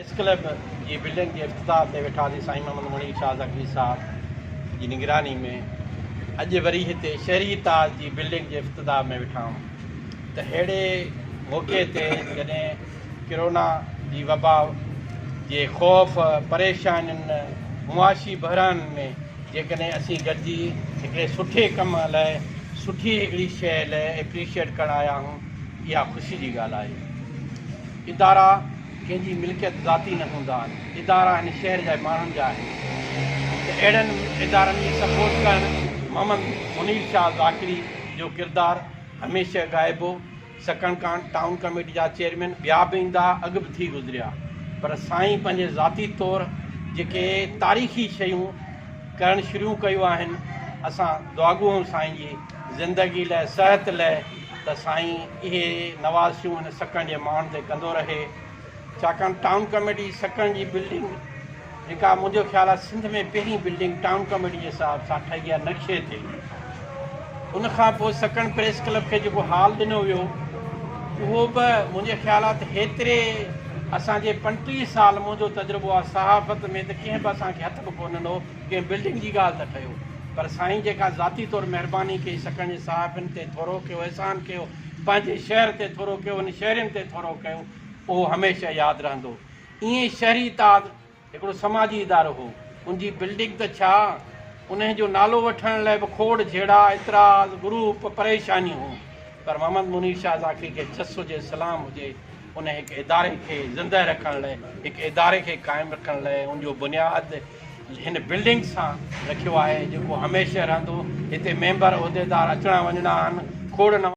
Press club की building के इफ्तिताह ते वेठासीं साईं मोहम्मद मुनीर शाह ज़कीर साहब की निगरानी में। अॼु वरी हिते शहरी ताज की बिल्डिंग के इफ्तिताह में वेठा आहियूं। त अहिड़े मौक़े ते जॾहिं कोरोना जी वबा जे ख़ौफ़ परेशानियुनि मुआशी बहरान में जेकॾहिं असीं गॾिजी हिकिड़े सुठे कम लाइ सुठी हिकिड़ी शइ लाइ एप्रिशिएट करणु आया आहियूं, इहा ख़ुशी जी ॻाल्हि आहे। इदारा कंहिंजी मिल्कियत ज़ाती न हूंदा आहिनि, इदारा हिन शहर जा माण्हुनि जा आहिनि। त अहिड़नि इदारनि खे सपोर्ट करणु मोहम्मद मुनीर शाह ज़ाकिरी जो किरदारु हमेशह ग़ाइबो। सकण खां टाउन कमेटी जा चेयरमैन ॿिया बि ईंदा, अॻु बि थी गुज़रिया, पर साईं पंहिंजे ज़ाती तौरु जेके तारीख़ी शयूं करणु शुरू कयूं आहिनि, असां दुआगू आहियूं साईं जी ज़िंदगी लाइ, सिहत लाइ, त साईं इहे नवाज़िशूं हिन सकण जे माण्हुनि ते कंदो रहे। छाकाणि टाउन कमेटी सकण जी बिल्डिंग जेका मुंहिंजो ख़्यालु आहे सिंध में पहिरीं बिल्डिंग टाउन कमेटी जे हिसाब सां ठही आहे नक्शे ते। उनखां पोइ सकण प्रेस क्लब खे जेको हाल ॾिनो वियो उहो बि मुंहिंजे ख़्याल आहे त हेतिरे असांजे 35 साल मुंहिंजो तजुर्बो आहे सहाफ़त में, त कंहिं बि असांखे हथ बि कोन ॾिनो कंहिं बिल्डिंग जी ॻाल्हि त ठहियो। पर साईं जेका ज़ाती तौरु महिरबानी कई सकण जे सहाफ़िन ते थोरो कयो, एहसान कयो, पंहिंजे शहर ते थोरो कयो, उन शहरनि ते थोरो कयो, उहो हमेशह यादि रहंदो। ईअं शहरी ताज हिकिड़ो समाजी इदारो हो, उनजी बिल्डिंग त छा, उन जो नालो वठण लाइ बि खोड़ झेड़ा एतिराज़ ग्रुप परेशानियूं हुयूं। पर मोहम्मद मुनीर शाह ज़ाकिरी खे जस हुजे, सलाम हुजे, उन हिकु इदारे खे ज़िंदह रखण लाइ, हिकु इदारे खे क़ाइमु रखण लाइ उनजो बुनियादु हिन बिल्डिंग सां रखियो आहे, जेको हमेशह रहंदो। हिते मेंबर उहिदेदार अचणा वञणा आहिनि, खोड़ न